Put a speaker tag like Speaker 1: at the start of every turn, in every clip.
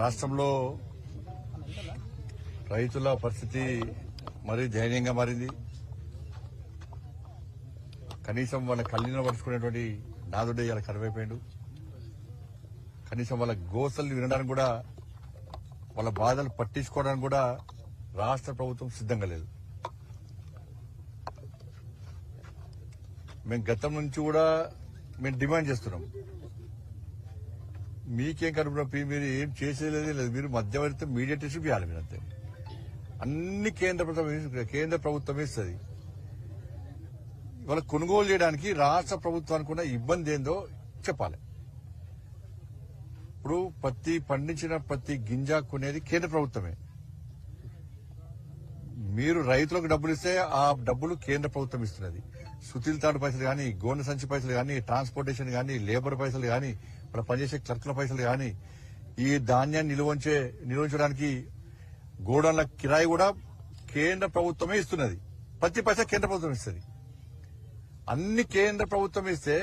Speaker 1: రాష్ట్రంలో రైతుల పరిస్థితి మరీ దయనీయంగా మారింది. కనీసం వాళ్ళ కళ్ళీన పరుచుకునేటువంటి నాదుడే ఇలా కరువైపోయాడు. కనీసం వాళ్ళ గోసల్ని వినడానికి కూడా, వాళ్ళ బాధలు పట్టించుకోవడానికి కూడా రాష్ట్ర ప్రభుత్వం సిద్ధంగా లేదు. మేము గతం నుంచి కూడా మేము డిమాండ్ చేస్తున్నాం. మీకేం కనుక మీరు ఏం చేసేది లేదు. మీరు మధ్యవర్తి మీడియేటర్షిప్ ఇవ్వాలి. మీరు అంతే. అన్ని కేంద్ర ప్రభుత్వమే ఇస్తుంది. ఇవాళ కొనుగోలు చేయడానికి రాష్ట్ర ప్రభుత్వానికి ఉన్న ఇబ్బంది ఏందో చెప్పాలి. ఇప్పుడు పండించిన ప్రతి గింజ కొనేది కేంద్ర ప్రభుత్వమే. మీరు రైతులకు డబ్బులు ఇస్తే ఆ డబ్బులు కేంద్ర ప్రభుత్వం ఇస్తున్నది. సుతిల్ తాడు పైసలు కానీ, గోనె సంచి పైసలు కానీ, ట్రాన్స్పోర్టేషన్ కానీ, లేబర్ పైసలు కానీ, ఇక్కడ పనిచేసే క్లర్కుల పైసలు కానీ, ఈ ధాన్యాన్ని నిల్వించడానికి గోడౌన్ల కిరాయి కూడా కేంద్ర ప్రభుత్వమే ఇస్తున్నది. ప్రతి పైసా కేంద్ర ప్రభుత్వం ఇస్తుంది. అన్ని కేంద్ర ప్రభుత్వం ఇస్తే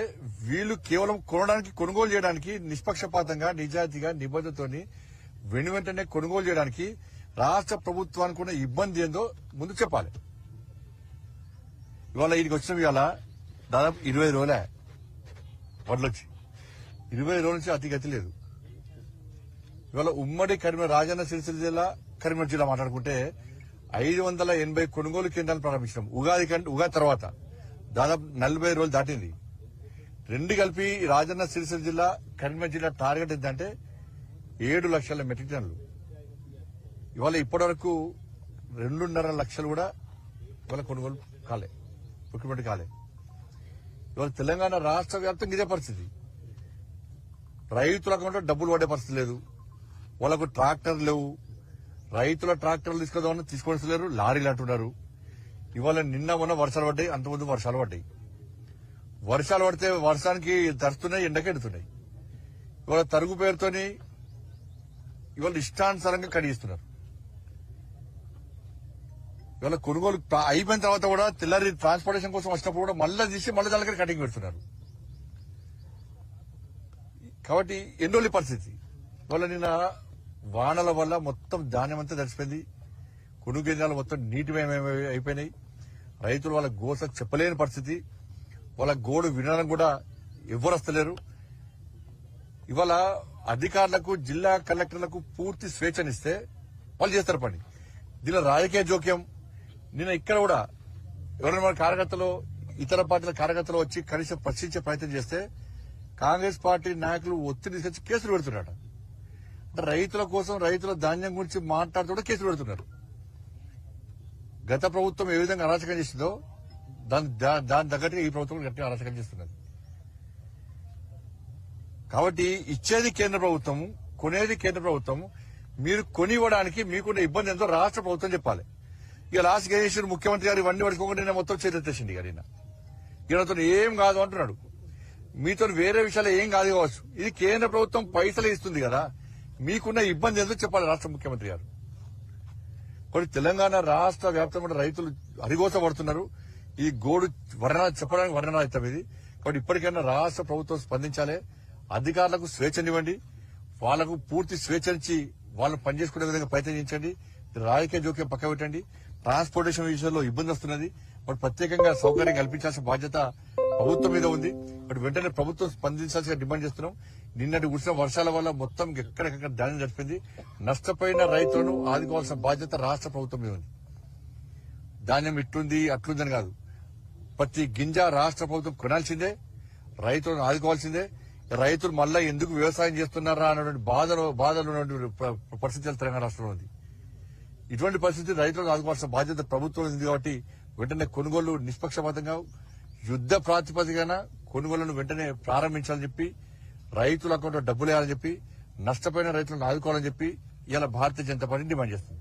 Speaker 1: వీళ్ళు కేవలం కొనుగోలు చేయడానికి నిష్పక్షపాతంగా, నిజాయితీగా, నిబద్ధతతోని వెంటనే కొనుగోలు చేయడానికి రాష్ట్ర ప్రభుత్వానికి ఉన్న ఇబ్బంది ఏందో ముందు చెప్పాలి. ఇవాళ వీడికి వచ్చిన ఇవాళ దాదాపు 20 రోజులే వడ్లొచ్చి 20 రోజుల నుంచి అతి గతి లేదు. ఇవాళ ఉమ్మడి రాజన్న సిరిసిల్ల జిల్లా, కరీంనగర్ జిల్లా మాట్లాడుకుంటే 580 కొనుగోలు కేంద్రాలు ప్రారంభించాం. ఉగాది తర్వాత దాదాపు 40 రోజులు దాటింది. రెండు కలిపి రాజన్న సిరిసిల్ల జిల్లా, కరీంనగర్ జిల్లా టార్గెట్ ఏంటంటే 7 లక్షల మెట్రిక్ టన్నులు. ఇవాళ ఇప్పటి వరకు 2.5 లక్షలు కూడా ఇవాళ కొనుగోలు కాలే, ప్రొక్యూర్మెంట్ కాలే. ఇవాళ తెలంగాణ రాష్ట్ర వ్యాప్తంగా ఇదే పరిస్థితి. రైతుల అకౌంట్లో డబ్బులు పడే పరిస్థితి లేదు. వాళ్ళకు ట్రాక్టర్లు లేవు. రైతుల ట్రాక్టర్లు తీసుకుందామని తీసుకొస్తలేరు, లారీలు అంటున్నారు. ఇవాళ నిన్న మొన్న వర్షాలు పడ్డాయి, అంతకుముందు వర్షాలు పడ్డాయి. వర్షాలు పడితే వర్షానికి తరుస్తున్నాయి, ఎండకెడుతున్నాయి. ఇవాళ తరుగు పేరుతోని ఇవాళ ఇష్టానుసారంగా కడిగిస్తున్నారు. ఇవాళ కొనుగోలు అయిపోయిన తర్వాత కూడా తెల్లారి ట్రాన్స్పోర్టేషన్ కోసం వచ్చినప్పుడు కూడా మళ్ళీ తీసి మళ్ళీ దానికి కటింగ్ పెడుతున్నారు. కాబట్టి ఎన్నోళ్ళ పరిస్థితి. ఇవాళ నిన్న వానల వల్ల మొత్తం ధాన్యం అంతా తడిసిపోయింది. కొనుగోలు కేంద్రాలు మొత్తం నీటిమయం అయిపోయినాయి. రైతులు వాళ్ళ గోస చెప్పలేని పరిస్థితి. వాళ్ళ గోడు వినడానికి కూడా ఎవ్వరు వస్తలేరు. ఇవాళ అధికారులకు, జిల్లా కలెక్టర్లకు పూర్తి స్వేచ్ఛనిస్తే వాళ్ళు చేస్తారు పని. దీనిలో రాజకీయ జోక్యం. నిన్న ఇక్కడ కూడా ఎవరైనా మన కార్యకర్తలు, ఇతర పార్టీల కార్యకర్తలు వచ్చి కనీసం ప్రశ్నించే ప్రయత్నం చేస్తే కాంగ్రెస్ పార్టీ నాయకులు ఒత్తిడి తీసుకొచ్చి కేసులు పెడుతున్నారు. అంటే రైతుల కోసం, రైతుల ధాన్యం గురించి మాట్లాడుతూ కేసులు పెడుతున్నారు. గత ప్రభుత్వం ఏ విధంగా అరాచకం చేసిందో దాని తగ్గట్టుగా ఈ ప్రభుత్వం గట్టిగా అరాచకం చేస్తున్నది. కాబట్టి ఇచ్చేది కేంద్ర ప్రభుత్వం, కొనేది కేంద్ర ప్రభుత్వం. మీరు కొనివ్వడానికి మీకున్న ఇబ్బంది ఎంతో రాష్ట్ర ప్రభుత్వం చెప్పాలి. ఇక లాస్ట్ గణేశ్వర్ ముఖ్యమంత్రి గారు ఇవన్నీ పడుకోకుండా మొత్తం చేతెత్తేసింది. ఈయనతో ఏం కాదు అంటున్నాడు. మీతో వేరే విషయాలు ఏం కాదు కావచ్చు. ఇది కేంద్ర ప్రభుత్వం పైసలు ఇస్తుంది కదా, మీకున్న ఇబ్బంది ఎంతో చెప్పాలి రాష్ట్ర ముఖ్యమంత్రి గారు. కొన్ని తెలంగాణ రాష్ట్ర వ్యాప్తంగా రైతులు అరిగోస పడుతున్నారు. ఈ గోడు చెప్పడానికి వర్ణనాయితం ఇది. కాబట్టి ఇప్పటికైనా రాష్ట్ర ప్రభుత్వం స్పందించాలి. అధికారులకు స్వేచ్ఛనివ్వండి. వాళ్లకు పూర్తి స్వేచ్ఛనిచ్చి వాళ్ళు పనిచేసుకునే విధంగా ప్రయత్నించండి. రాజకీయ జోక్యం పక్క పెట్టండి. ట్రాన్స్పోర్టేషన్ విషయంలో ఇబ్బంది వస్తున్నది. వాటి ప్రత్యేకంగా సౌకర్యం కల్పించాల్సిన బాధ్యత ప్రభుత్వం మీద ఉంది. వాటి వెంటనే ప్రభుత్వం స్పందించాల్సిన డిమాండ్ చేస్తున్నాం. నిన్నటి కురిసిన వర్షాల వల్ల మొత్తం ఎక్కడెక్కడ ధాన్యం జరిపింది. నష్టపోయిన రైతులను ఆదుకోవాల్సిన బాధ్యత రాష్ట్ర ప్రభుత్వం మీద ఉంది. ధాన్యం ఇట్లుంది అట్లుందని కాదు, ప్రతి గింజ రాష్ట్ర ప్రభుత్వం కొనాల్సిందే, రైతులను ఆదుకోవాల్సిందే. రైతులు మళ్ళా ఎందుకు వ్యవసాయం చేస్తున్నారా అన్నటువంటి బాధలు పరిస్థితులు తెలంగాణ రాష్ట్రంలో ఉంది. ఇటువంటి పరిస్థితి రైతులను ఆదుకోవాల్సిన బాధ్యత ప్రభుత్వం ఉంది. కాబట్టి వెంటనే కొనుగోలు నిష్పక్షపాతంగా యుద్ద ప్రాతిపదికన కొనుగోళ్లను వెంటనే ప్రారంభించాలని చెప్పి, రైతుల అకౌంట్లో డబ్బులు వేయాలని చెప్పి, నష్టపోయిన రైతులను ఆదుకోవాలని చెప్పి ఇలా భారతీయ జనతా పార్టీ డిమాండ్ చేస్తుంది.